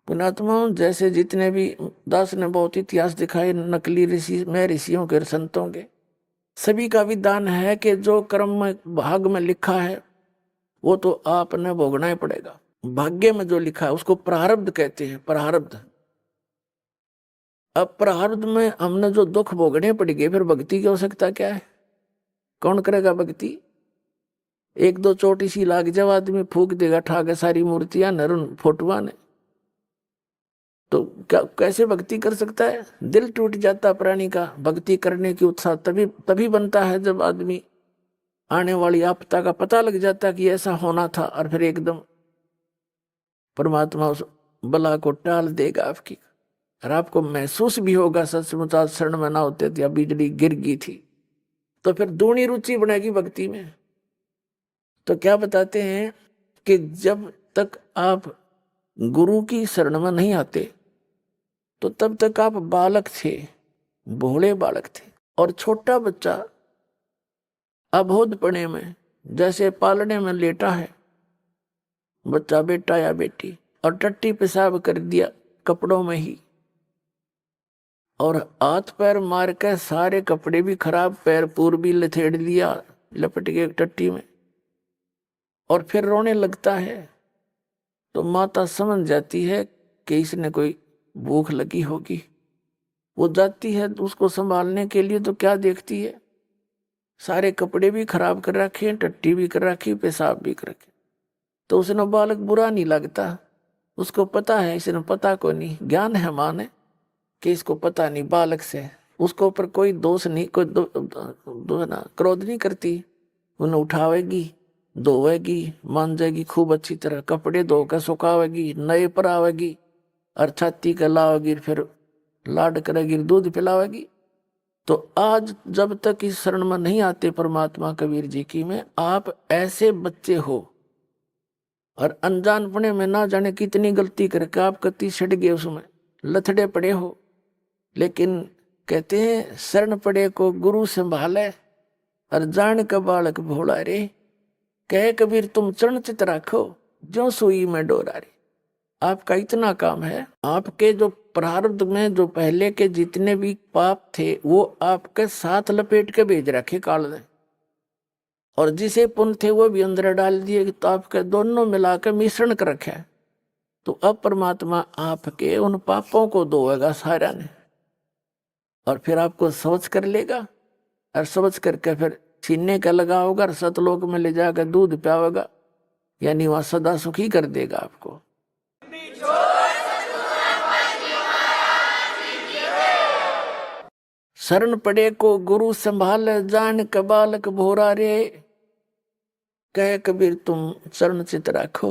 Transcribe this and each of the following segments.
पुणात्माओं, जैसे जितने भी दास ने बहुत इतिहास दिखाए नकली ऋषि में ऋषियों के संतों के, सभी का विधान है कि जो कर्म में भाग में लिखा है वो तो आपने भोगना ही पड़ेगा। भाग्य में जो लिखा है उसको प्रारब्ध कहते हैं, प्रारब्ध। अब प्रारब्ध में हमने जो दुख भोगने पड़ गए, फिर भक्ति की आवश्यकता क्या है? कौन करेगा भक्ति? एक दो चोटी सी लाग जब आदमी फूक देगा ठा के सारी मूर्तियां नरुन फोटुआ ने, तो क्या कैसे भक्ति कर सकता है? दिल टूट जाता प्राणी का। भक्ति करने की उत्साह तभी तभी बनता है जब आदमी आने वाली आपदा का पता लग जाता कि ऐसा होना था, और फिर एकदम परमात्मा उस बला को टाल देगा आपकी। और आपको महसूस भी होगा सचमुच आज शरण में ना होते थे या बिजली गिर गई थी, तो फिर दूनी रुचि बनेगी भक्ति में। तो क्या बताते हैं कि जब तक आप गुरु की शरण में नहीं आते तो तब तक आप बालक थे, भोले बालक थे। और छोटा बच्चा अबोधपने में जैसे पालने में लेटा है, बच्चा बेटा या बेटी, और टट्टी पेशाब कर दिया कपड़ों में ही, और हाथ पैर मार के सारे कपड़े भी खराब, पैर पूर भी लथेड़ लिया लपट के टट्टी में, और फिर रोने लगता है, तो माता समझ जाती है कि इसने कोई भूख लगी होगी। वो जाती है उसको संभालने के लिए, तो क्या देखती है? सारे कपड़े भी खराब कर रखे, टट्टी भी कर रखी, पेशाब भी कर रखे। तो उसने बालक बुरा नहीं लगता, उसको पता है, इसने पता को नहीं, ज्ञान है मां ने कि इसको पता नहीं बालक से, उसको ऊपर कोई दोष नहीं, कोई ना क्रोध नहीं करती। उन्हें उठावेगी, धोवेगी, मांजेगी खूब अच्छी तरह, कपड़े धोकर सुखावेगी, नए पर आवेगी, और छाती के लावेगी, फिर लाड करेगी, दूध पिलावेगी। तो आज जब तक इस शरण में नहीं आते परमात्मा कबीर जी की में, आप ऐसे बच्चे हो, और अनजानपने में ना जाने कितनी गलती करके आप कति छिड़ गए, उसमें लथड़े पड़े हो। लेकिन कहते हैं शरण पड़े को गुरु संभाले, और जान का बालक भोला रे। कहे कबीर तुम चरण चित राखो, जो सुई में डोरा रे। आपका इतना काम है, आपके जो प्रारब्ध में जो पहले के जितने भी पाप थे वो आपके साथ लपेट के भेज रखे काल ने, और जिसे पुण्य थे वो भी अंदर डाल दिए, तो आपके दोनों मिलाकर मिश्रण कर रखे। तो अब परमात्मा आपके उन पापों को धोएगा सारा ने, और फिर आपको समझ कर लेगा, और समझ करके फिर छीनने का लगा होगा, और सतलोक में ले जाकर दूध पियावेगा, यानी वहां सदा सुखी कर देगा आपको। शरण पड़े को गुरु संभाल, जान का बालक भोरा रे। कहे कबीर तुम चरण चित राखो।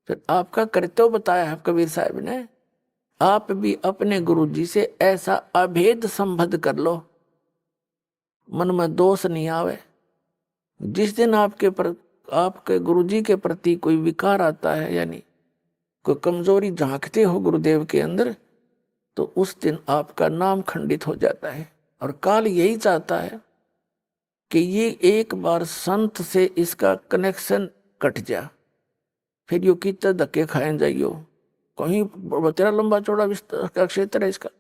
फिर आपका कर्तव्य बताया है कबीर साहब ने, आप भी अपने गुरु जी से ऐसा अभेद संबंध कर लो, मन में दोष नहीं आवे। जिस दिन आपके गुरु जी के प्रति कोई विकार आता है, यानी कोई कमजोरी झांकते हो गुरुदेव के अंदर, तो उस दिन आपका नाम खंडित हो जाता है। और काल यही चाहता है कि ये एक बार संत से इसका कनेक्शन कट जा, फिर यो कितने धक्के खाए जाइयो, कहीं तेरा लंबा चौड़ा विस्तार का क्षेत्र है इसका,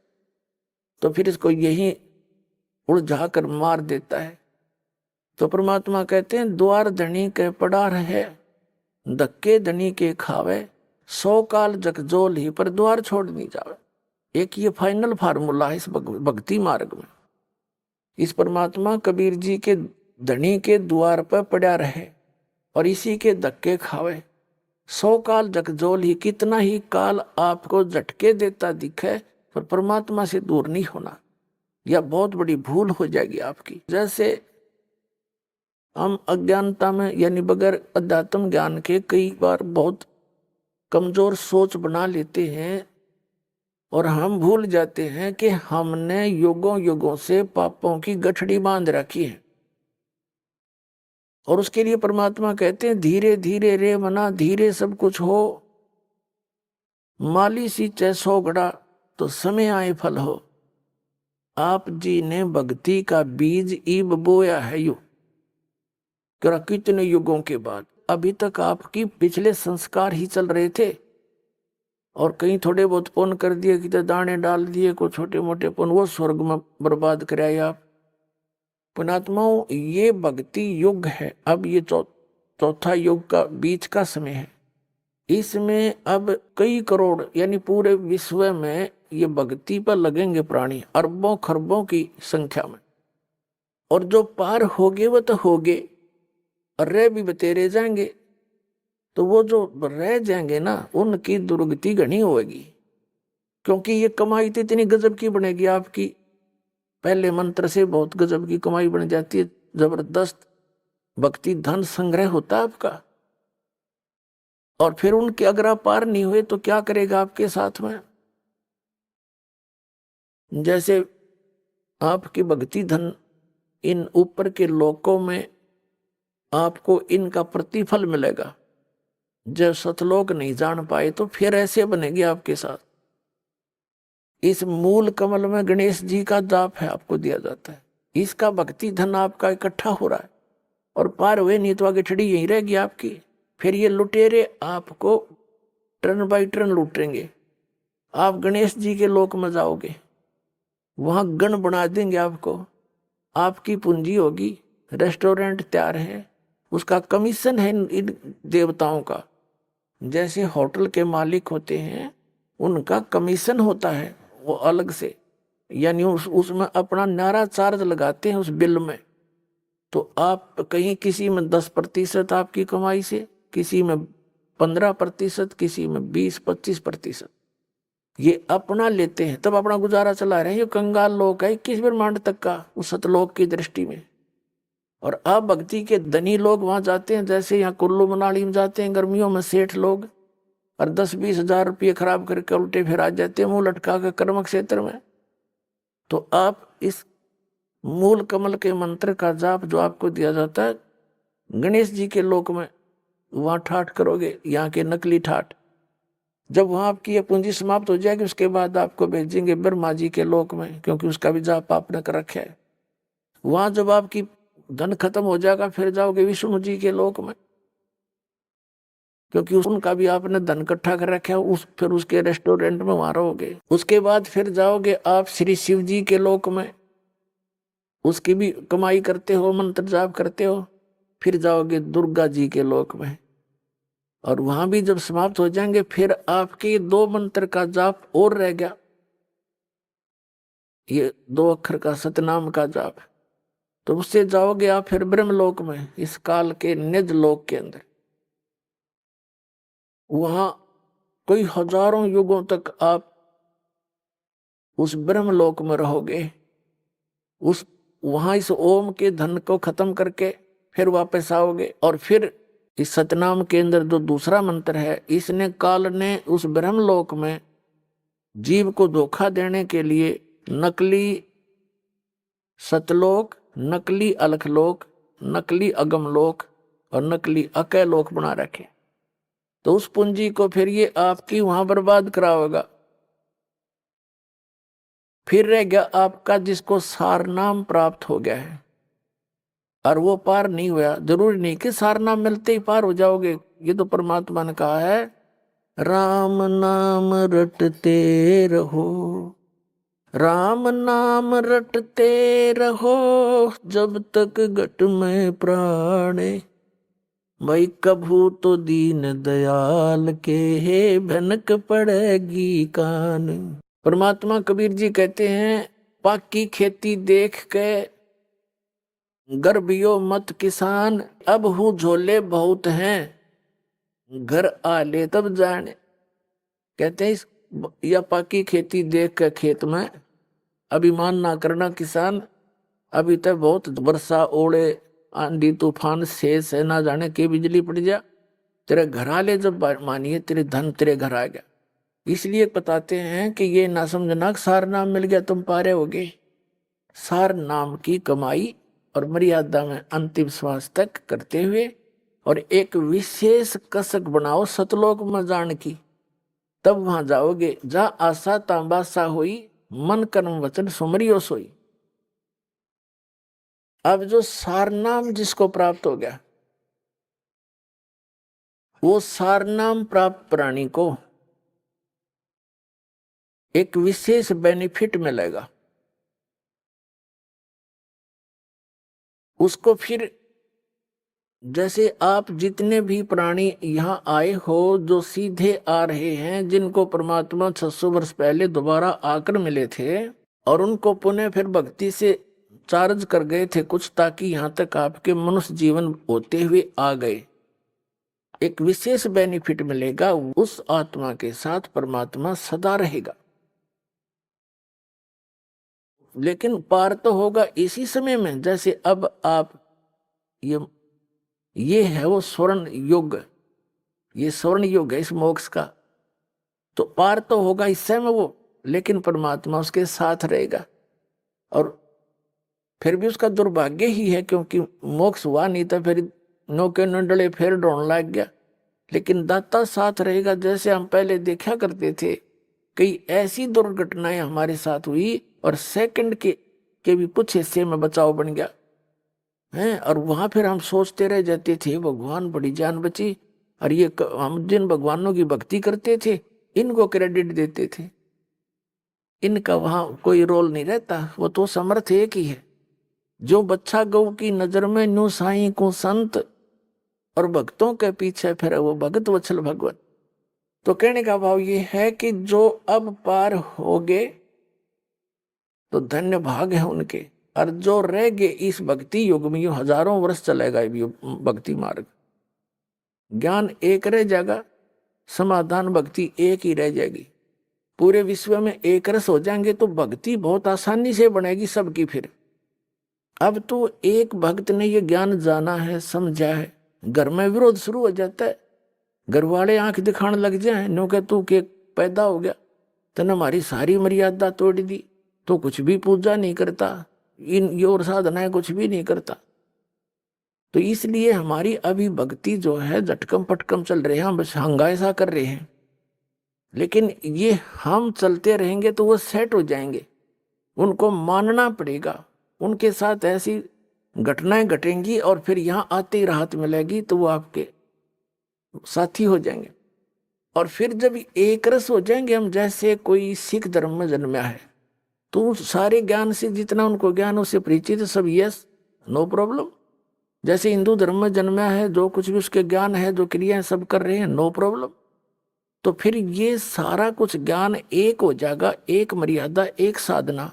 तो फिर इसको यही उलझा कर मार देता है। तो परमात्मा कहते हैं द्वार धनी के पड़ा रहे, धक्के धनी के खावे, 100 काल जगजोल ही पर द्वार छोड़ नहीं जावे। एक ये फाइनल फार्मूला है इस भक्ति मार्ग में। इस परमात्मा कबीर जी के धनी के द्वार पर पड़ा रहे और इसी के धक्के खावे, 100 काल जगजोल ही, कितना ही काल आपको झटके देता दिखे पर परमात्मा से दूर नहीं होना, यह बहुत बड़ी भूल हो जाएगी आपकी। जैसे हम अज्ञानता में यानी बगैर अध्यात्म ज्ञान के कई बार बहुत कमजोर सोच बना लेते हैं, और हम भूल जाते हैं कि हमने युगों युगों से पापों की गठड़ी बांध रखी है। और उसके लिए परमात्मा कहते हैं धीरे धीरे रे मना, धीरे सब कुछ हो, माली सी चैसो गड़ा तो समय आए फल हो। आप जी ने भक्ति का बीज ईब बोया है यू, कितने युगों के बाद। अभी तक आपकी पिछले संस्कार ही चल रहे थे, और कहीं थोड़े बहुत पुण्य कर दिए, कि दाने डाल दिए को छोटे मोटे पुण्य, वो स्वर्ग में बर्बाद कराए आप। पुणात्माओं, ये भक्ति युग है। अब ये चौथा युग का बीच का समय है। इसमें अब कई करोड़ यानी पूरे विश्व में ये भक्ति पर लगेंगे प्राणी, अरबों खरबों की संख्या में। और जो पार होगे वो तो होगे, और रह भी बतेरे जाएंगे। तो वो जो रह जाएंगे ना, उनकी दुर्गति घनी होगी, क्योंकि ये कमाई तो इतनी गजब की बनेगी आपकी। पहले मंत्र से बहुत गजब की कमाई बन जाती है, जबरदस्त भक्ति धन संग्रह होता है आपका। और फिर उनके अगर आप पार नहीं हुए तो क्या करेगा आपके साथ में? जैसे आपकी भक्ति धन इन ऊपर के लोकों में आपको इनका प्रतिफल मिलेगा, जब सतलोक नहीं जान पाए तो फिर ऐसे बनेगी आपके साथ। इस मूल कमल में गणेश जी का जाप है, आपको दिया जाता है। इसका भक्ति धन आपका इकट्ठा हो रहा है, और पार हुए नहीं तो आगे छड़ी यहीं रहेगी आपकी। फिर ये लुटेरे आपको टर्न बाई टर्न लूटेंगे। आप गणेश जी के लोक में जाओगे, वहां गण बना देंगे आपको, आपकी पूंजी होगी, रेस्टोरेंट तैयार है, उसका कमीशन है इन देवताओं का। जैसे होटल के मालिक होते हैं, उनका कमीशन होता है वो अलग से, यानी उसमें अपना नारा चार्ज लगाते हैं उस बिल में। तो आप कहीं किसी में 10% आपकी कमाई से, किसी में 15%, किसी में 20-25%, ये अपना लेते हैं, तब अपना गुजारा चला रहे हैं। ये कंगाल लोग है 21 ब्रह्मांड तक का उस सतलोक की दृष्टि में। और अब भक्ति के धनी लोग वहां जाते हैं, जैसे यहाँ कुल्लू मनाली में जाते हैं गर्मियों में सेठ लोग, और 10-20 हजार रुपये खराब करके उल्टे फिर आ जाते हैं मुंह लटका के कर्म क्षेत्र में। तो आप इस मूल कमल के मंत्र का जाप जो आपको दिया जाता है गणेश जी के लोक में, वहां ठाठ करोगे, यहाँ के नकली ठाठ। जब वहां आपकी ये पूंजी समाप्त हो जाएगी, उसके बाद आपको भेजेंगे ब्रह्मा जी के लोक में, क्योंकि उसका भी जाप आपने कर रखा है। वहां जब आपकी धन खत्म हो जाएगा, फिर जाओगे विष्णु जी के लोक में, क्योंकि उनका भी आपने धन इकट्ठा कर रखा है। फिर उसके रेस्टोरेंट में वहां रहोगे। उसके बाद फिर जाओगे आप श्री शिव जी के लोक में, उसकी भी कमाई करते हो, मंत्र जाप करते हो। फिर जाओगे दुर्गा जी के लोक में, और वहां भी जब समाप्त हो जाएंगे, फिर आपके 2 मंत्र का जाप और रह गया, ये 2 अक्षर का सतनाम का जाप। तो उससे जाओगे आप फिर ब्रह्मलोक में, इस काल के निज लोक के अंदर। वहां कई हजारों युगों तक आप उस ब्रह्मलोक में रहोगे। उस वहां इस ओम के धन को खत्म करके फिर वापस आओगे, और फिर इस सतनाम के अंदर जो दूसरा मंत्र है, इसने काल ने उस ब्रह्मलोक में जीव को धोखा देने के लिए नकली सतलोक, नकली अलखलोक, नकली अगमलोक और नकली अकैलोक बना रखे। तो उस पूंजी को फिर ये आपकी वहां बर्बाद कराओगा। फिर रह गया आपका जिसको सार नाम प्राप्त हो गया है, और वो पार नहीं हुआ। जरूरी नहीं कि सार नाम मिलते ही पार हो जाओगे, ये तो परमात्मा ने कहा है, राम नाम रटते रहो, राम नाम रटते रहो, जब तक घट में प्राणे, भाई कभू तो दीन दयाल के हे भनक पड़ेगी कान। परमात्मा कबीर जी कहते हैं, पाकी खेती देख के गर्भियो मत किसान, अब हूँ झोले बहुत हैं, घर आ ले तब जाने। कहते हैं या पाकी खेती देख के खेत में अभिमान ना करना किसान, अभी तक बहुत वर्षा ओले आंधी तूफान शेष है, ना जाने के बिजली पड़ जा, तेरे घर आ ले जब मानिए तेरे धन तेरे घर आ गया। इसलिए बताते हैं कि ये ना समझना सार नाम मिल गया तुम पारे होगे। सार नाम की कमाई और मर्यादा में अंतिम श्वास तक करते हुए, और एक विशेष कसक बनाओ सतलोक में जान की, तब वहां जाओगे। जा आशा तांबासा होई, मन कर्म वचन सुमरियो सोई। अब जो सारनाम जिसको प्राप्त हो गया, वो सारनाम प्राप्त प्राणी को एक विशेष बेनिफिट मिलेगा। उसको फिर जैसे आप जितने भी प्राणी यहाँ आए हो, जो सीधे आ रहे हैं, जिनको परमात्मा 600 वर्ष पहले दोबारा आकर मिले थे और उनको पुनः फिर भक्ति से चार्ज कर गए थे कुछ, ताकि यहाँ तक आपके मनुष्य जीवन होते हुए आ गए, एक विशेष बेनिफिट मिलेगा। उस आत्मा के साथ परमात्मा सदा रहेगा। लेकिन पार तो होगा इसी समय में। जैसे अब आप ये है वो स्वर्ण युग, ये स्वर्ण युग है इस मोक्ष का, तो पार तो होगा इस समय वो, लेकिन परमात्मा उसके साथ रहेगा। और फिर भी उसका दुर्भाग्य ही है, क्योंकि मोक्ष हुआ नहीं था, फिर नौके नंडले फिर ढोने लग गया। लेकिन दाता साथ रहेगा। जैसे हम पहले देखा करते थे, कई ऐसी दुर्घटनाएं हमारे साथ हुई और सेकंड के भी कुछ हिस्से में बचाव बन गया है, और वहां फिर हम सोचते रह जाते थे भगवान बड़ी जान बची। और ये हम जिन भगवानों की भक्ति करते थे इनको क्रेडिट देते थे, इनका वहां कोई रोल नहीं रहता, वो तो समर्थ एक ही है। जो बच्चा गौ की नजर में न्यू साई को संत, और भक्तों के पीछे फिर वो भगत वत्सल भगवत। तो कहने का भाव ये है कि जो अब पार हो गए तो धन्य भाग है उनके, और जो रह गए इस भक्ति युग में, यूं हजारों वर्ष चलेगा ये भक्ति मार्ग। ज्ञान एक रह जाएगा, समाधान भक्ति एक ही रह जाएगी। पूरे विश्व में एक रस हो जाएंगे तो भक्ति बहुत आसानी से बनेगी सबकी। फिर अब तो एक भक्त ने ये ज्ञान जाना है, समझा है, घर में विरोध शुरू हो जाता है। घर वाले आंख दिखाने लग जाए, नो के तू के पैदा हो गया, तने हमारी सारी मर्यादा तोड़ दी, तो कुछ भी पूजा नहीं करता, इन योर साधनाएं कुछ भी नहीं करता। तो इसलिए हमारी अभी भक्ति जो है झटकम पटकम चल रहे हैं, हम बस हंगासा कर रहे हैं। लेकिन ये हम चलते रहेंगे तो वो सेट हो जाएंगे, उनको मानना पड़ेगा। उनके साथ ऐसी घटनाएं घटेंगी और फिर यहाँ आते ही राहत मिलेगी, तो वो आपके साथी हो जाएंगे। और फिर जब एक रस हो जाएंगे हम, जैसे कोई सिख धर्म में जन्मा है तो सारे ज्ञान से जितना उनको ज्ञान उससे परिचित सब, यस नो प्रॉब्लम। जैसे हिंदू धर्म में जन्मा है, जो कुछ भी उसके ज्ञान है, जो क्रियाएं सब कर रहे हैं, नो प्रॉब्लम। तो फिर ये सारा कुछ ज्ञान एक हो जाएगा, एक मर्यादा, एक साधना,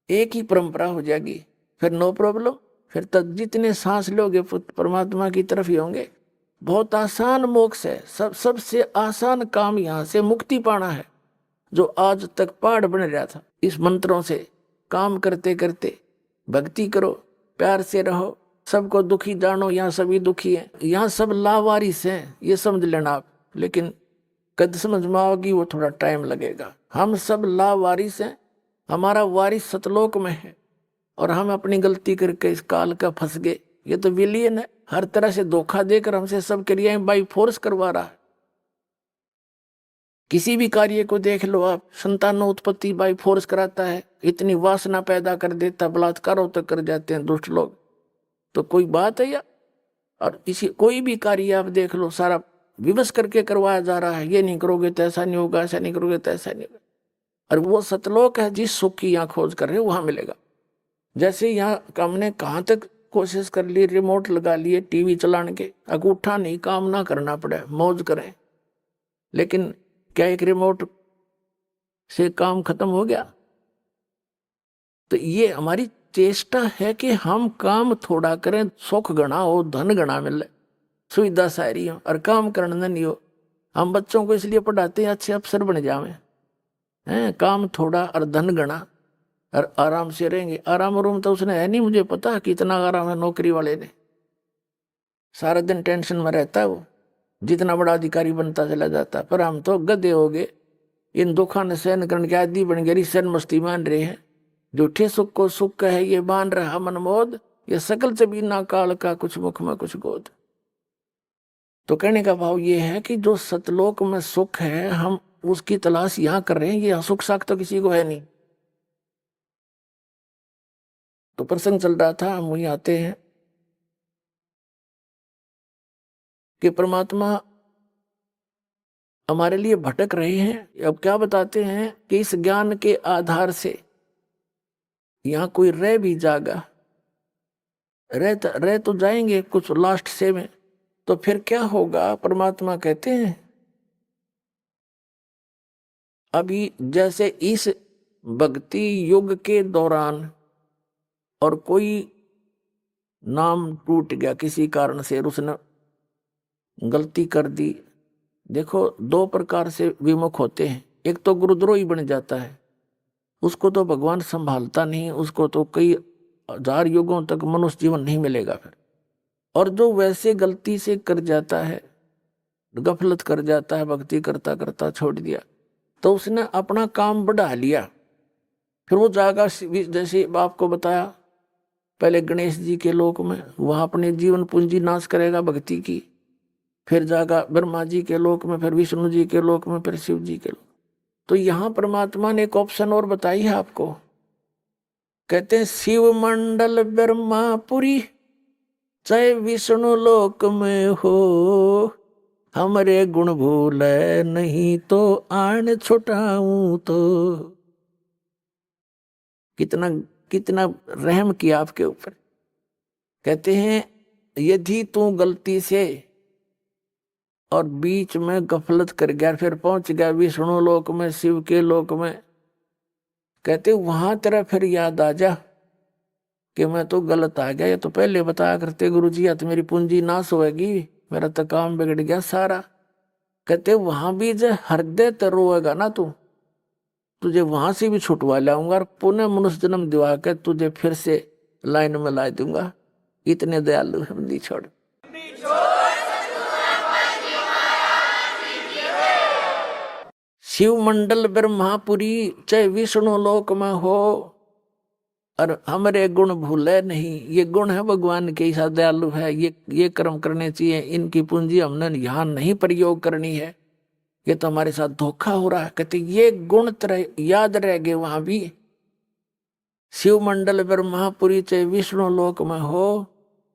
एक ही परंपरा हो जाएगी, फिर नो प्रॉब्लम। फिर तक जितने सांस लोगे परमात्मा की तरफ ही होंगे। बहुत आसान मोक्ष है, सबसे आसान काम यहाँ से मुक्ति पाना है, जो आज तक पहाड़ बन रहा था। इस मंत्रों से काम करते करते भक्ति करो, प्यार से रहो, सबको दुखी जानो, यहाँ सभी दुखी हैं, यहाँ सब लावारिस हैं, ये समझ लेना आप। लेकिन कद समझ में आओगी वो थोड़ा टाइम लगेगा। हम सब लावारिस हैं, हमारा वारिस सतलोक में है, और हम अपनी गलती करके इस काल का फंस गए। ये तो विलियन है, हर तरह से धोखा देकर हमसे सब क्रियाएं बाई फोर्स करवा रहा है। किसी भी कार्य को देख लो आप, संतानों उत्पत्ति बाई फोर्स कराता है, इतनी वासना पैदा कर देता, बलात्कारों तक कर जाते हैं दुष्ट लोग। तो कोई बात है या? और इसी कोई भी कार्य आप देख लो, सारा विवश करके करवाया जा रहा है। ये नहीं करोगे तो ऐसा नहीं होगा, ऐसा नहीं करोगे तो ऐसा नहीं होगा। और वो सतलोक है, जिस सुख की यहाँ खोज कर रहे हो वहां मिलेगा। जैसे यहाँ हमने कहाँ तक कोशिश कर ली, रिमोट लगा लिए टीवी चलाने के, अंगूठा नहीं, काम ना करना पड़े, मौज करें। लेकिन क्या एक रिमोट से काम खत्म हो गया? तो ये हमारी चेष्टा है कि हम काम थोड़ा करें, सुख गणा हो, धन गणा मिले, सुविधा सारी हो, और काम करना नहीं हो। हम बच्चों को इसलिए पढ़ाते हैं अच्छे अफसर बन जावे हैं, काम थोड़ा और धन गणा, और आराम से रहेंगे। आराम उराम तो उसने है नहीं, मुझे पता कितना आराम है नौकरी वाले ने, सारा दिन टेंशन में रहता है वो, जितना बड़ा अधिकारी बनता चला जाता। पर हम तो गधे हो गए, इन दुखा ने सहन करने के आदि बन गए, सहन मस्ती मान रहे हैं। झूठे सुख को सुख कहे ये मान रहा मनमोद, ये सकल से बिना काल का कुछ मुख में कुछ गोद। तो कहने का भाव ये है कि जो सतलोक में सुख है, हम उसकी तलाश यहाँ कर रहे हैं। ये सुख साख तो किसी को है नहीं। तो प्रसंग चल रहा था, हम वही आते हैं कि परमात्मा हमारे लिए भटक रहे हैं। अब क्या बताते हैं कि इस ज्ञान के आधार से यहाँ कोई रह भी जागा, रह तो जाएंगे कुछ लास्ट से में, तो फिर क्या होगा? परमात्मा कहते हैं अभी जैसे इस भक्ति युग के दौरान और कोई नाम टूट गया किसी कारण से, उसने गलती कर दी। देखो दो प्रकार से विमुख होते हैं, एक तो गुरुद्रोही बन जाता है, उसको तो भगवान संभालता नहीं, उसको तो कई हजार युगों तक मनुष्य जीवन नहीं मिलेगा फिर। और जो वैसे गलती से कर जाता है, गफलत कर जाता है, भक्ति करता करता छोड़ दिया, तो उसने अपना काम बढ़ा लिया, फिर वो जाएगा जैसे आपको बताया पहले गणेश जी के लोक में, वहां अपने जीवन पूंजी नाश करेगा भक्ति की, फिर जाएगा ब्रह्मा जी के लोक में, फिर विष्णु जी के लोक में, फिर शिव जी के लोक। तो यहाँ परमात्मा ने एक ऑप्शन और बताई है आपको, कहते हैं शिव मंडल ब्रह्मापुरी चाहे विष्णु लोक में हो, हमरे गुण भूल नहीं तो आन छुटाऊं तो। कितना कितना रहम किया आपके ऊपर। कहते हैं यदि तू गलती से और बीच में गफलत कर गया, फिर पहुंच गया विष्णु लोक में, शिव के लोक में, कहते वहां तेरा फिर याद आ जा कि मैं तो गलत आ गया, ये तो पहले बताया करते गुरु जी, या तो मेरी पूंजी नाश होएगी, मेरा तो काम बिगड़ गया सारा। कहते वहां भी जो हृदय तो रोएगा ना तू, तुझे वहां से भी छुटवा लाऊंगा और पुनः मनुष्य जन्म दिवा के तुझे फिर से लाइन में ला दूंगा। इतने दयालु हम नहीं छोड़। शिव मंडल ब्रह्मापुरी चाहे विष्णु लोक में हो, और हमारे गुण भूले नहीं। ये गुण है भगवान के, ऐसा दयालु है, ये कर्म करने चाहिए, इनकी पूंजी हमने यहाँ नहीं प्रयोग करनी है, ये तो हमारे साथ धोखा हो रहा है। कहते ये गुण तरह याद रह गए वहां भी। शिव मंडल ब्रह्मापुरी चाहे विष्णु लोक में हो,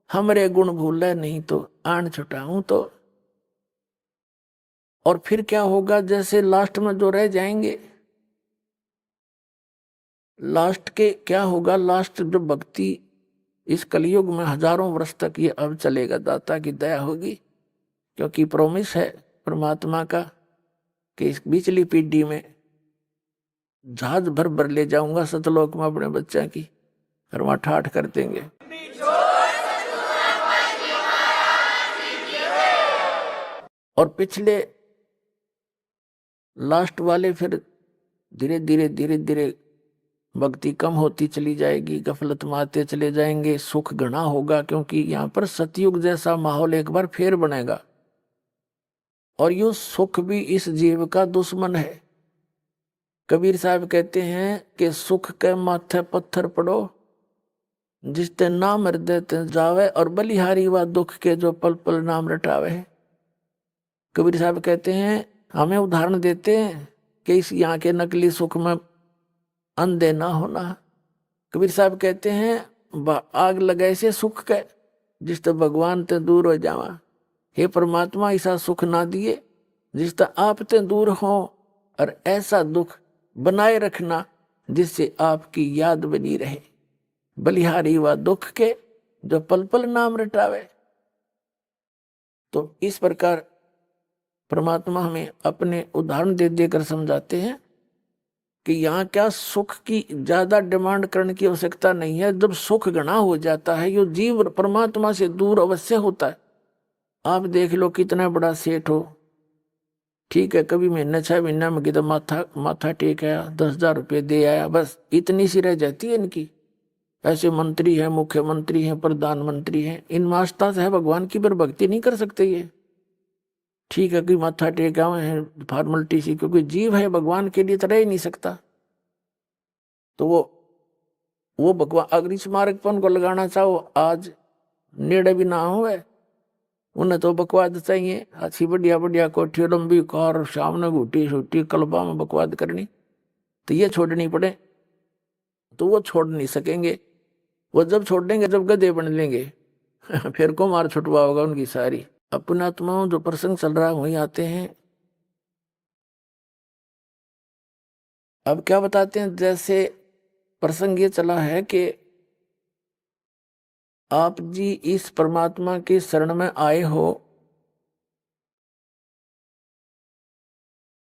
हमरे गुण भूले नहीं तो आन छुटाऊं तो। और फिर क्या होगा? जैसे लास्ट में जो रह जाएंगे, लास्ट के क्या होगा? लास्ट जो भक्ति इस कलयुग में हजारों वर्ष तक ये अब चलेगा, दाता की दया होगी, क्योंकि प्रोमिस है परमात्मा का कि इस पिछली पीढ़ी में जहाज भर भर ले जाऊंगा सतलोक में अपने बच्चा की, और वहां ठाठ कर देंगे। और पिछले लास्ट वाले फिर धीरे धीरे धीरे धीरे भक्ति कम होती चली जाएगी, गफलत में आते चले जाएंगे, सुख घना होगा, क्योंकि यहाँ पर सतयुग जैसा माहौल एक बार फिर बनेगा। और यू सुख भी इस जीव का दुश्मन है। कबीर साहब कहते हैं कि सुख के माथे पत्थर पड़ो, जिसते नाम हृदय ते जावे, और बलिहारी व दुख के जो पल पल नाम रटावे। कबीर साहब कहते हैं, हमें उदाहरण देते हैं कि इस यहाँ के नकली सुख में अंधे ना होना। कबीर साहब कहते हैं आग लगाए से सुख के, जिस तक भगवान ते दूर हो जावा। हे परमात्मा ऐसा सुख ना दिए जिस तक आप ते दूर हो, और ऐसा दुख बनाए रखना जिससे आपकी याद बनी रहे। बलिहारी व दुख के जो पल पल नाम रटावे। तो इस प्रकार परमात्मा हमें अपने उदाहरण दे देकर समझाते हैं कि यहाँ क्या सुख की ज्यादा डिमांड करने की आवश्यकता नहीं है। जब सुख घना हो जाता है, ये जीव परमात्मा से दूर अवश्य होता है। आप देख लो कितना बड़ा सेठ हो, ठीक है, कभी महीने 6 महीने में किधर माथा टेक आया, 10,000 रुपये दे आया, बस इतनी सी रह जाती है इनकी। ऐसे मंत्री हैं, मुख्यमंत्री हैं, प्रधानमंत्री हैं, इन मास्ता से है भगवान की पर भक्ति नहीं कर सकते ये। ठीक है कि माथा टेका हुए हैं फॉर्मेलिटी सी, क्योंकि जीव है भगवान के लिए तो रह ही नहीं सकता। तो वो भगवान अगर इस मार्ग पर उनको लगाना चाहो, आज नेड़े भी ना हो, उन्हें तो बकवाद चाहिए। अच्छी बढ़िया बढ़िया कोठी लंबी कार, सामने घूटी छूटी कलबा में बकवाद करनी, तो ये छोड़नी पड़े, तो वो छोड़ नहीं सकेंगे। वो जब छोड़ देंगे जब गधे बन लेंगे फिर को मार छुटवा होगा उनकी सारी। अपने आत्माओं जो प्रसंग चल रहा है वहीं आते हैं अब क्या बताते हैं, जैसे प्रसंग ये चला है कि आप जी इस परमात्मा के शरण में आए हो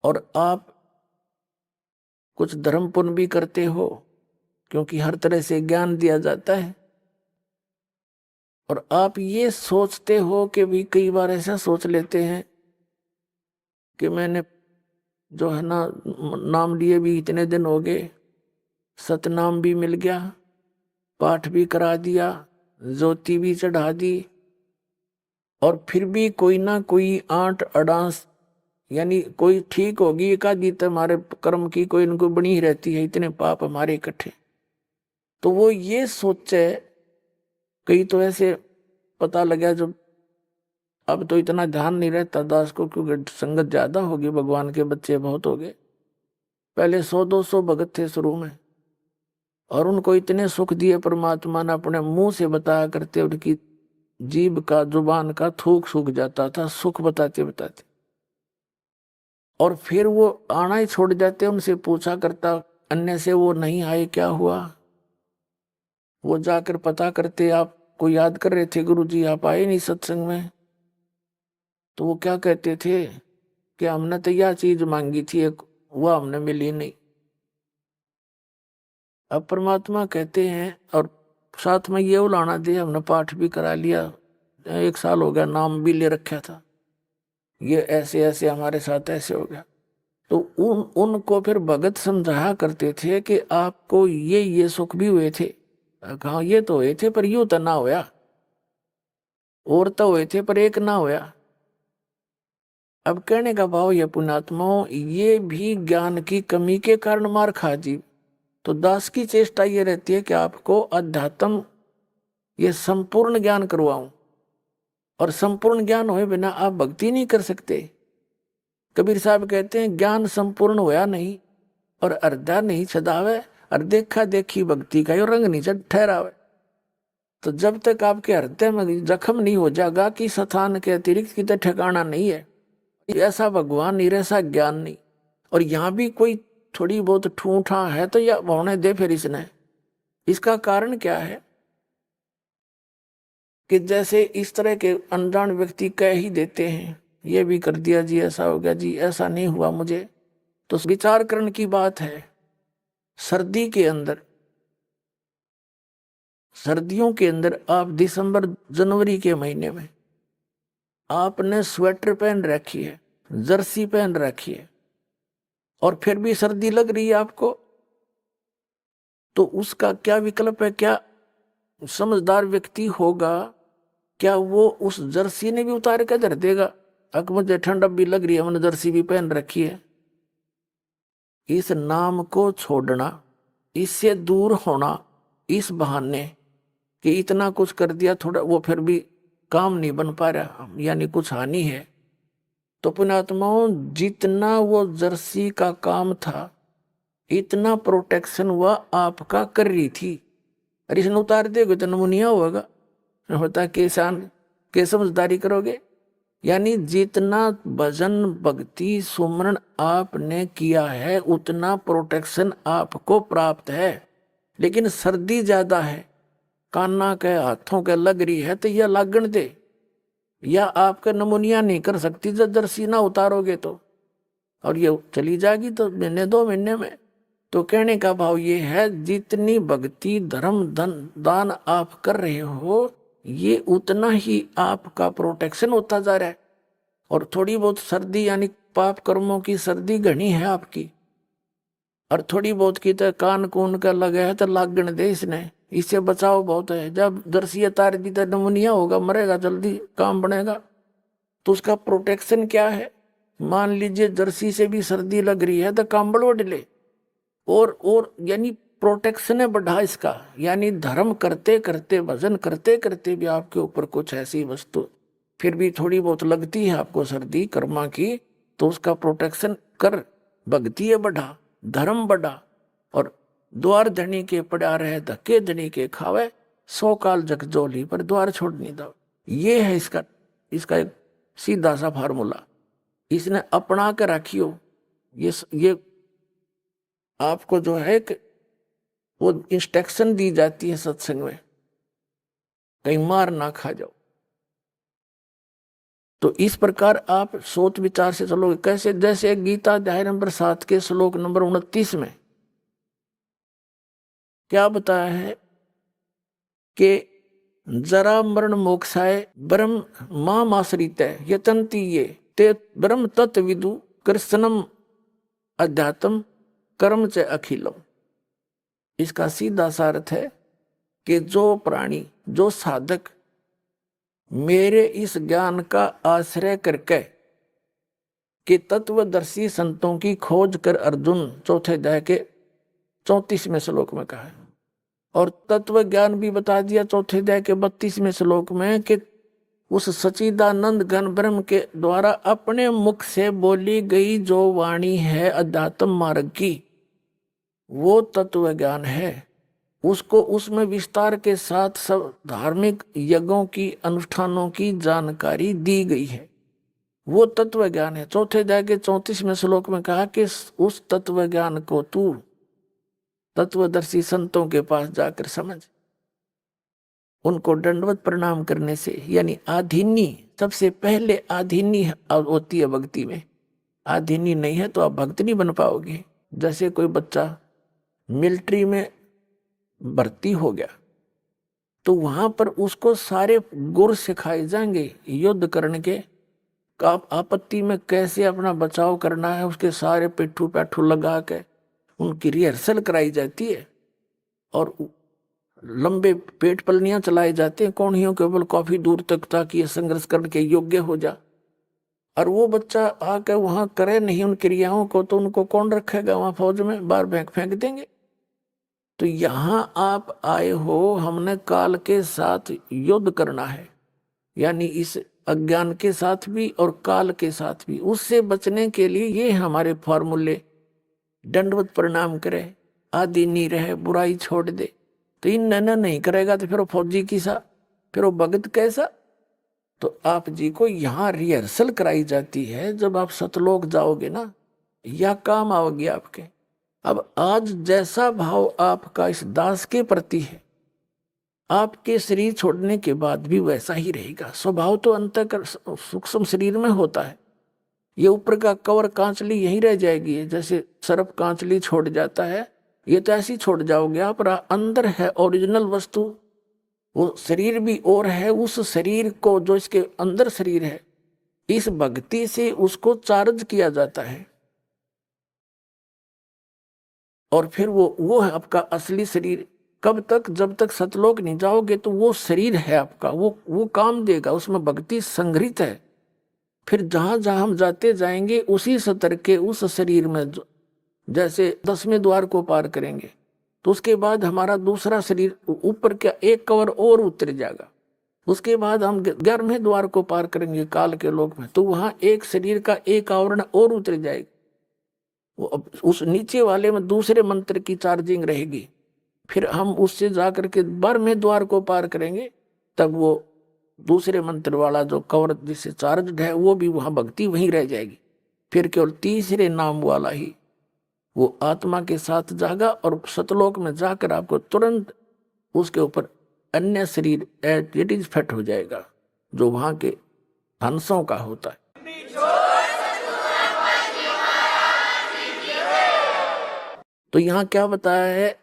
और आप कुछ धर्म पुण्य भी करते हो, क्योंकि हर तरह से ज्ञान दिया जाता है। और आप ये सोचते हो कि भी कई बार ऐसा सोच लेते हैं कि मैंने जो है ना नाम लिए भी इतने दिन हो गए, सतनाम भी मिल गया, पाठ भी करा दिया, ज्योति भी चढ़ा दी, और फिर भी कोई ना कोई आंट अडांस, यानी कोई ठीक होगी एकाधी तो हमारे कर्म की कोई इनको बनी ही रहती है, इतने पाप हमारे इकट्ठे। तो वो ये सोचे, कई तो ऐसे पता लगा जब अब तो इतना ध्यान नहीं रहता दास को, क्योंकि संगत ज्यादा होगी, भगवान के बच्चे बहुत हो गए। पहले 100-200 भगत थे शुरू में, और उनको इतने सुख दिए परमात्मा ने, अपने मुंह से बताया करते, उनकी जीभ का जुबान का थूक सूख जाता था सुख बताते बताते। और फिर वो आना ही छोड़ जाते, उनसे पूछा करता अन्य से, वो नहीं आए क्या हुआ। वो जाकर पता करते, आपको याद कर रहे थे गुरु जी, आप आए नहीं सत्संग में। तो वो क्या कहते थे कि हमने तो यह चीज मांगी थी एक, वह हमने मिली नहीं। अब परमात्मा कहते हैं, और साथ में ये उलाना दे, हमने पाठ भी करा लिया, 1 साल हो गया, नाम भी ले रखा था, ये ऐसे ऐसे हमारे साथ ऐसे हो गया। तो उनको फिर भगत समझाया करते थे कि आपको ये सुख भी हुए थे। कहा ये तो हुए थे, पर यूं तो ना होया, और तो हुए थे पर एक ना होया। अब कहने का भाव ये पुण्यात्माओं, ये भी ज्ञान की कमी के कारण मार खा जी। तो दास की चेष्टा ये रहती है कि आपको अध्यात्म ये संपूर्ण ज्ञान करवाऊं, और संपूर्ण ज्ञान होए बिना आप भक्ति नहीं कर सकते। कबीर साहब कहते हैं ज्ञान संपूर्ण होया नहीं और अर्धा नहीं छदावे, और देखा देखी भक्ति का यो रंग नहीं चढ़ ठहरावे। तो जब तक आपके हृदय में जख्म नहीं हो जाएगा कि स्थान के अतिरिक्त कितने ठिकाना नहीं है, ऐसा भगवान नहीं, ऐसा ज्ञान नहीं। और यहाँ भी कोई थोड़ी बहुत ठूठा है तो यह होने दे फिर इसने। इसका कारण क्या है कि जैसे इस तरह के अनजान व्यक्ति कह ही देते हैं, ये भी कर दिया जी, ऐसा हो गया जी, ऐसा नहीं हुआ मुझे। तो विचार करने की बात है। सर्दी के अंदर, सर्दियों के अंदर आप दिसंबर जनवरी के महीने में आपने स्वेटर पहन रखी है, जर्सी पहन रखी है, और फिर भी सर्दी लग रही है आपको, तो उसका क्या विकल्प है? क्या समझदार व्यक्ति होगा, क्या वो उस जर्सी ने भी उतार के धर देगा? अक मुझे ठंड भी लग रही है, मैंने जर्सी भी पहन रखी है। इस नाम को छोड़ना, इससे दूर होना, इस बहाने कि इतना कुछ कर दिया थोड़ा, वो फिर भी काम नहीं बन पा रहा, यानी कुछ हानि है। तो पुण्यात्माओं, जितना वो जर्सी का काम था, इतना प्रोटेक्शन वह आपका कर रही थी। अरे इसने उतार देगा तो नमूनिया होगा, होता किसान के समझदारी करोगे। यानी जितना भजन भक्ति सुमरण आपने किया है, उतना प्रोटेक्शन आपको प्राप्त है। लेकिन सर्दी ज्यादा है, काना के हाथों के लग रही है, तो यह लागण दे, या आपका नमूनिया नहीं कर सकती जब जर्सी ना उतारोगे तो, और ये चली जाएगी तो महीने 2 महीने में। तो कहने का भाव ये है, जितनी भक्ति धर्म धन दान आप कर रहे हो, ये उतना ही आपका प्रोटेक्शन होता जा रहा है। और थोड़ी बहुत सर्दी, यानी पाप कर्मों की सर्दी घनी है आपकी, और थोड़ी बहुत की तो कान कून का लगे है तो लागण दे इसने, इससे बचाव बहुत है। जब दर्शिया तार दी तो नमूनिया होगा, मरेगा जल्दी, काम बनेगा। तो उसका प्रोटेक्शन क्या है? मान लीजिए जर्सी से भी सर्दी लग रही है तो कंबल ओढ़ ले, और यानी प्रोटेक्शन है बढ़ा इसका। यानी धर्म करते करते, भजन करते करते भी आपके ऊपर कुछ ऐसी वस्तु फिर भी थोड़ी बहुत लगती है आपको सर्दी कर्मा की, तो उसका प्रोटेक्शन कर, भक्ति है बढ़ा, धर्म बढ़ा। और द्वार धनी के पड़ा रहे, धक्के धनी के खावे, 100 काल जगजोली पर द्वार छोड़नी दो। ये है इसका इसका एक सीधा सा फार्मूला। इसने अपना के रखियो, ये आपको जो है कि वो इंस्ट्रक्शन दी जाती है सत्संग में, कहीं मार ना खा जाओ। तो इस प्रकार आप सोच विचार से चलोगे। कैसे? जैसे गीता अध्याय नंबर 7 के श्लोक नंबर 29 में क्या बताया है कि जरा मरण मोक्षाय ब्रह्म माम आश्रित यतंती ये ते ब्रह्म तत्व विदु कृष्णम अध्यात्म कर्म च अखिलम। इसका सीधा सा अर्थ है कि जो प्राणी, जो साधक मेरे इस ज्ञान का आश्रय करके कि तत्वदर्शी संतों की खोज कर अर्जुन चौथे अध्याय के 34वें श्लोक में कहा है, और तत्व ज्ञान भी बता दिया चौथे अध्याय के 32वें श्लोक में कि उस सच्चिदानंद घन ब्रह्म के द्वारा अपने मुख से बोली गई जो वाणी है अध्यात्म मार्ग की, वो तत्व ज्ञान है। उसको उसमें विस्तार के साथ सब धार्मिक यज्ञों की, अनुष्ठानों की जानकारी दी गई है, वो तत्व ज्ञान है। चौथे अध्याय के 34वें श्लोक में कहा कि उस तत्व ज्ञान को तू तत्वदर्शी संतों के पास जाकर समझ। उनको दंडवत प्रणाम करने से, यानी आधीनी, सबसे पहले आधीनी होती है भक्ति में। आधीनी नहीं है तो आप भक्त नहीं बन पाओगे। जैसे कोई बच्चा मिलिट्री में भर्ती हो गया तो वहां पर उसको सारे गुर सिखाए जाएंगे युद्ध करने के, आपत्ति में कैसे अपना बचाव करना है, उसके सारे पिट्ठू पैठू लगा के उनकी रिहर्सल कराई जाती है, और लंबे पेट पलनियां चलाए जाते हैं कौड़ियों के बल काफी दूर तक, ताकि ये संघर्ष करने के योग्य हो जा। और वो बच्चा आकर वहां करे नहीं उन क्रियाओं को, तो उनको कौन रखेगा वहां फौज में? बाहर फेंक देंगे। तो यहां आप आए हो, हमने काल के साथ युद्ध करना है, यानी इस अज्ञान के साथ भी और काल के साथ भी। उससे बचने के लिए ये हमारे फॉर्मूले, दंडवत प्रणाम करे, आदि नहीं रहे, बुराई छोड़ दे। तो इन नैना नहीं करेगा तो फिर वो फौजी किसा, फिर वो भगत कैसा? तो आप जी को यहाँ रिहर्सल कराई जाती है। जब आप सतलोक जाओगे ना, यह काम आओगे आपके। अब आज जैसा भाव आपका इस दास के प्रति है, आपके शरीर छोड़ने के बाद भी वैसा ही रहेगा। स्वभाव तो अंतःकर सूक्ष्म शरीर में होता है। ये ऊपर का कवर कांचली यहीं रह जाएगी, जैसे सर्प कांचली छोड़ जाता है, ये तो ऐसी छोड़ जाओगे आप। अंदर है ओरिजिनल वस्तु, वो शरीर भी और है। उस शरीर को, जो इसके अंदर शरीर है, इस भक्ति से उसको चार्ज किया जाता है, और फिर वो है आपका असली शरीर। कब तक? जब तक सतलोक नहीं जाओगे तो वो शरीर है आपका, वो काम देगा, उसमें भक्ति संग्रहित है। फिर जहां जहां हम जाते जाएंगे उसी स्तर के उस शरीर में, जैसे 10वें द्वार को पार करेंगे तो उसके बाद हमारा दूसरा शरीर ऊपर क्या एक कवर और उतर जाएगा। उसके बाद हम 11वें द्वार को पार करेंगे काल के लोक में, तो वहां एक शरीर का एक आवरण और उतर जाएगा। वो उस नीचे वाले में दूसरे मंत्र की चार्जिंग रहेगी। फिर हम उससे जाकर के 12वें द्वार को पार करेंगे, तब वो दूसरे मंत्र वाला जो कवर जिससे चार्ज है वो भी वहां भक्ति वहीं रह जाएगी। फिर केवल तीसरे नाम वाला ही वो आत्मा के साथ जागा, और सतलोक में जाकर आपको तुरंत उसके ऊपर अन्य शरीर एट इट इज फिट हो जाएगा, जो वहां के हंसों का होता है। तो यहाँ क्या बताया है?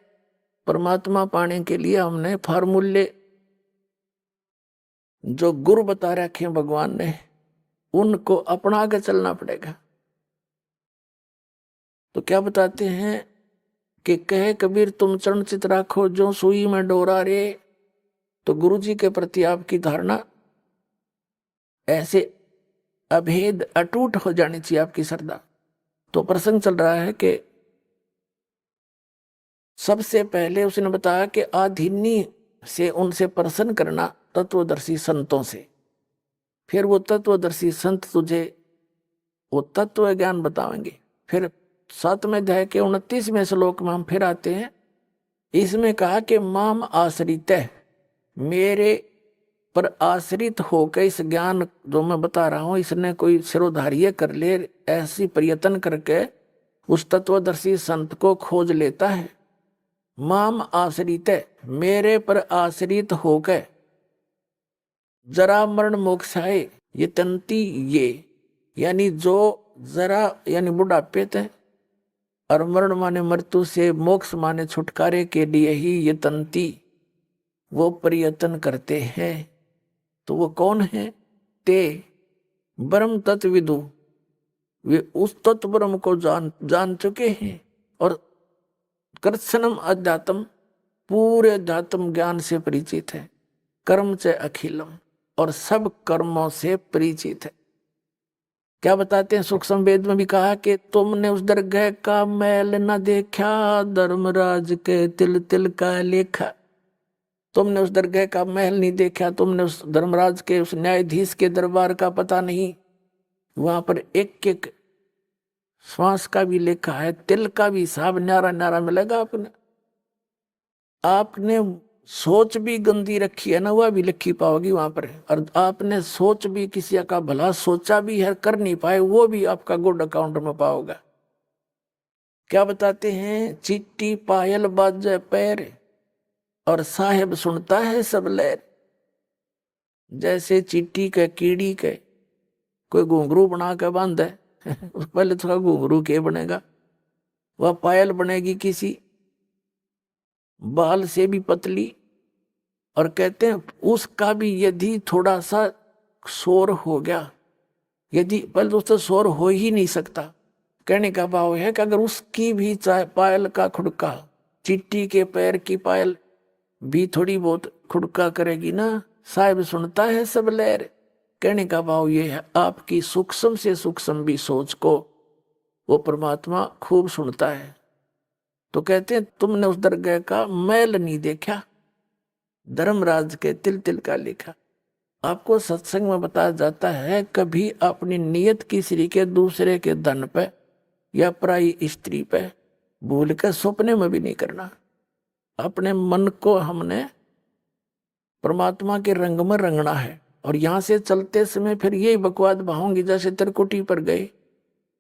परमात्मा पाने के लिए हमने फार्मूले जो गुरु बता रखे हैं भगवान ने, उनको अपना के चलना पड़ेगा। तो क्या बताते हैं कि कहे कबीर तुम चरण चित राखो जो सुई में डोरा रे। तो गुरु जी के प्रति आपकी धारणा ऐसे अभेद अटूट हो जानी चाहिए, आपकी श्रद्धा। तो प्रसंग चल रहा है कि सबसे पहले उसने बताया कि आधीनी से उनसे प्रसन्न करना तत्वदर्शी संतों से। फिर वो तत्वदर्शी संत तुझे वो तत्व ज्ञान बताएंगे। फिर 7वें अध्याय के 29वें श्लोक में हम फिर आते हैं। इसमें कहा कि माम आश्रित है, मेरे पर आश्रित होकर इस ज्ञान जो मैं बता रहा हूं, इसने कोई सिरोधार्य कर ले, ऐसी प्रयत्न करके उस तत्वदर्शी संत को खोज लेता है। माम आश्रित, मेरे पर आश्रित होकर जरा मरण मोक्षाए ये तंती, ये यानी जो जरा यानी बुढ़ापे थे और मरण माने मृत्यु से, मोक्ष माने छुटकारे के लिए ही ये तंती वो प्रयत्न करते हैं। तो वो कौन है? ते ब्रह्म तत्विदु, वे उस तत्व ब्रह्म को जान चुके हैं और कृत्स्नम अध्यात्म, पूरे अध्यात्म ज्ञान से परिचित है। कर्म से अखिलम, और सब कर्मों से परिचित है। क्या बताते हैं? सूक्ष्म वेद में भी कहा कि तुमने उस दरगाह का मैल न देखा, धर्मराज के तिल तिल का लेखा। तुमने उस दरगाह का महल नहीं देखा, तुमने उस धर्मराज के, उस न्यायाधीश के दरबार का पता नहीं। वहां पर एक एक श्वास का भी लेखा है, तिल का भी हिसाब न्यारा न्यारा मिलेगा। आपने सोच भी गंदी रखी है ना, वह भी लिखी पाओगी वहां पर। और आपने सोच भी किसी का भला सोचा भी है, कर नहीं पाए, वो भी आपका गुड अकाउंट में पाओगे। क्या बताते हैं? चिट्टी पायल बाजे पैर और साहेब सुनता है सब लहर। जैसे चिट्टी के कीड़ी के कोई घुंघरू बना के बांधे उस पहले थोड़ा घुंघरू के बनेगा, वह पायल बनेगी किसी बाल से भी पतली। और कहते हैं उसका भी यदि थोड़ा सा शोर हो गया, यदि पहले दोस्तों शोर हो ही नहीं सकता। कहने का भाव है कि अगर उसकी भी चाहे पायल का खुड़का, चिट्टी के पैर की पायल भी थोड़ी बहुत खुड़का करेगी ना, साहिब सुनता है सब लहर। कहने का भाव ये है, आपकी सूक्ष्म से सूक्ष्म भी सोच को वो परमात्मा खूब सुनता है। तो कहते हैं तुमने उस दरगाह का मैल नहीं देखा, धर्मराज के तिल तिल का लिखा। आपको सत्संग में बताया जाता है कभी अपनी नियत की श्री के दूसरे के धन पे या पराई स्त्री पे भूल कर सपने में भी नहीं करना। अपने मन को हमने परमात्मा के रंग में रंगना है। और यहाँ से चलते समय फिर यही बकवाद बहाऊंगी। जैसे त्रिकुटी पर गए,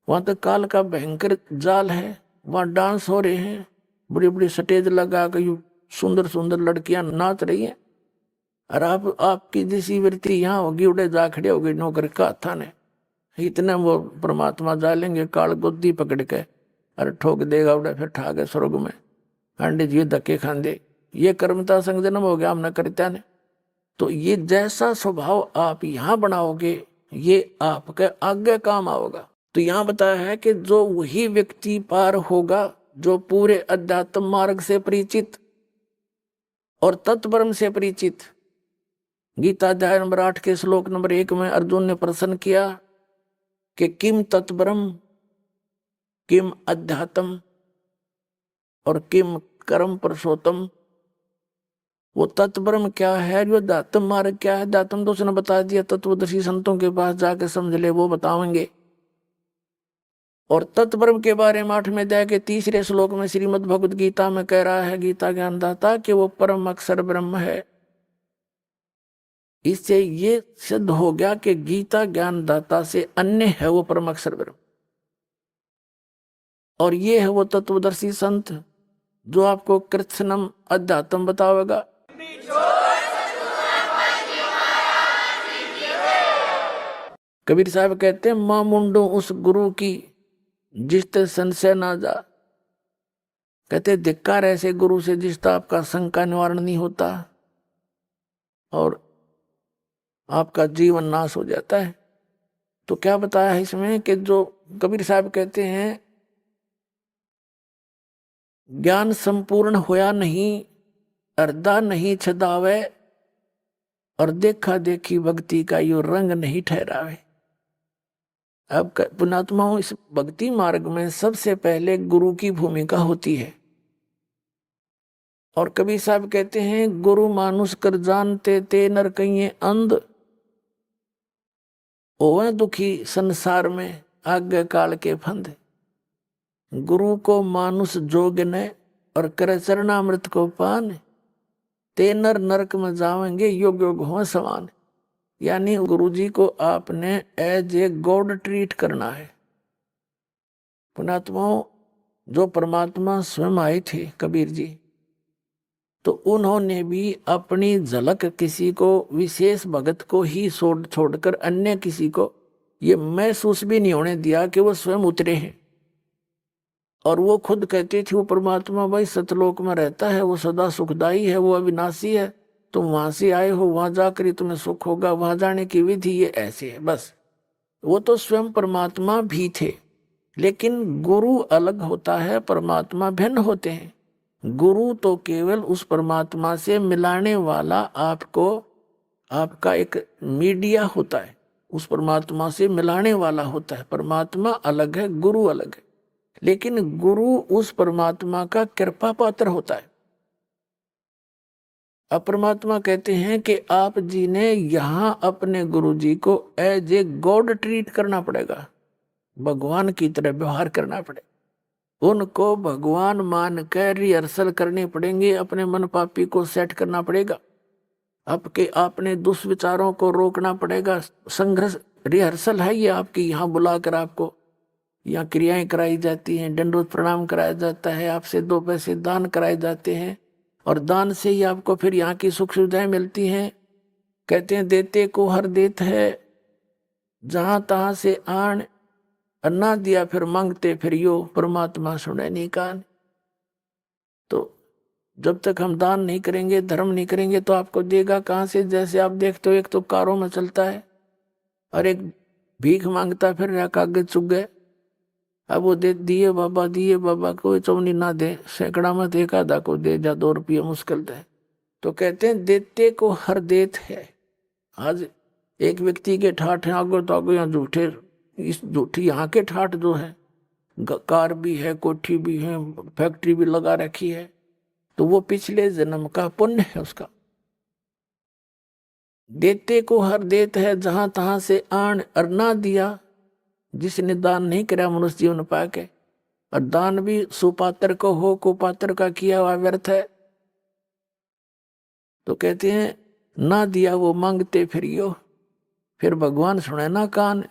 वहां तो काल का भयंकर जाल है, वहां डांस हो रहे हैं, बड़ी बड़ी स्टेज लगा कर सुंदर सुंदर लड़कियां नाच रही हैं। और आपकी जैसी वृत्ति यहाँ होगी, उड़े जा खड़े हो गई नौकर का थाने। इतने वो परमात्मा जालेंगे काल गोदी पकड़ के, अरे ठोक देगा उड़े, फिर ठा के स्वर्ग में अंडे जी धक्के खांदे। ये कर्मता संग जन्म हो गया हमने करता ने। तो ये जैसा स्वभाव आप यहाँ बनाओगे, ये आपके आगे काम आओगा। तो यहाँ बताया है कि जो वही व्यक्ति पार होगा जो पूरे अध्यात्म मार्ग से परिचित और तत्परम से परिचित। गीता अध्याय नंबर 8 के श्लोक नंबर 1 में अर्जुन ने प्रश्न किया कि किम तत्परम, किम अध्यात्म और किम कर्म पुरुषोत्तम। वो तत्परम क्या है, जो अध्यात्म मार्ग क्या है। अध्यात्म तो उसने बता दिया, तत्वदर्शी संतों के पास जाके समझ ले, वो बताएंगे। और तत्परम के बारे में 8वें अध्याय के 3 श्लोक में श्रीमद् भगवद गीता में कह रहा है गीता ज्ञानदाता कि वो परम अक्षर ब्रह्म है। इससे ये सिद्ध हो गया कि गीता ज्ञानदाता से अन्य है वो परम अक्षर ब्रह्म। और ये है वो तत्वदर्शी संत जो आपको कृत्स्नम अध्यात्म बतावेगा। कबीर साहब कहते हैं मां मुंडो उस गुरु की जिसते संशय ना जा। कहते धिक्कार ऐसे गुरु से जिसका आपका शंका निवारण नहीं होता और आपका जीवन नाश हो जाता है। तो क्या बताया है इसमें कि जो कबीर साहब कहते हैं ज्ञान संपूर्ण होया नहीं, अर्धा नहीं छदावे और देखा देखी भक्ति का यो रंग नहीं ठहरावे। अब पुणात्माओं, इस भक्ति मार्ग में सबसे पहले गुरु की भूमिका होती है। और कबीर साहब कहते हैं गुरु मानुष कर जानते ते नर कहिए अंध, ओवे दुखी संसार में आज्ञा काल के फंद। गुरु को मानुष जोग ने और करे चरणामृत को पान, ते नर नरक में जावेंगे योग योग हो समान। यानी गुरुजी को आपने एज ए गॉड ट्रीट करना है। पुणात्माओं, जो परमात्मा स्वयं आए थे कबीर जी, तो उन्होंने भी अपनी झलक किसी को, विशेष भगत को ही छोड़कर अन्य किसी को ये महसूस भी नहीं होने दिया कि वो स्वयं उतरे हैं। और वो खुद कहती थी वो परमात्मा भाई सतलोक में रहता है, वो सदा सुखदाई है, वो अविनाशी है, तुम वहां से आए हो, वहां जाकर ही तुम्हें सुख होगा, वहां जाने की विधि ये ऐसे है बस। वो तो स्वयं परमात्मा भी थे। लेकिन गुरु अलग होता है, परमात्मा भिन्न होते हैं। गुरु तो केवल उस परमात्मा से मिलाने वाला, आपको आपका एक मीडिया होता है, उस परमात्मा से मिलाने वाला होता है। परमात्मा अलग है, गुरु अलग है। लेकिन गुरु उस परमात्मा का कृपा पात्र होता है। अब परमात्मा कहते हैं कि आप जी ने यहां अपने गुरु जी को एज ए गॉड ट्रीट करना पड़ेगा, भगवान की तरह व्यवहार करना पड़ेगा। उनको भगवान मान कर रिहर्सल करने पड़ेंगे, अपने मन पापी को सेट करना पड़ेगा, आपके आपने दुष्विचारों को रोकना पड़ेगा। संघर्ष रिहर्सल है ये आपकी। यहाँ बुलाकर आपको यहाँ क्रियाएं कराई जाती हैं, दंडोत प्रणाम कराया जाता है, आपसे 2 पैसे दान कराए जाते हैं, और दान से ही आपको फिर यहाँ की सुख सुविधाएं मिलती हैं। कहते हैं देते को हर देत है, जहां तहां से आन, अन्ना दिया फिर मांगते फिर यो, परमात्मा सुने नहीं कान। तो जब तक हम दान नहीं करेंगे, धर्म नहीं करेंगे, तो आपको देगा कहाँ से? जैसे आप देखते हो एक तो कारों में चलता है और एक भीख मांगता फिर या कागज चुग गए। अब वो दे दिए बाबा, कोई चौनी ना दे, सैकड़ा में एक आधा को दे, जा 2 रुपये मुश्किल दे। तो कहते हैं देते को हर देत है। आज एक व्यक्ति के ठाठ है आगो तो आगो, यहाँ झूठे, इस झूठी यहाँ के ठाठ जो है, कार भी है, कोठी भी है, फैक्ट्री भी लगा रखी है, तो वो पिछले जन्म का पुण्य है उसका। देते को हर देत है, जहां तहां से आन, अरना दिया, जिसने दान नहीं करा मनुष्य जीवन पाके। और दान भी सुपात्र को हो, कुपात्र का किया हुआ व्यर्थ है। तो कहते हैं ना दिया वो मांगते फिर यो, फिर भगवान सुने ना कान।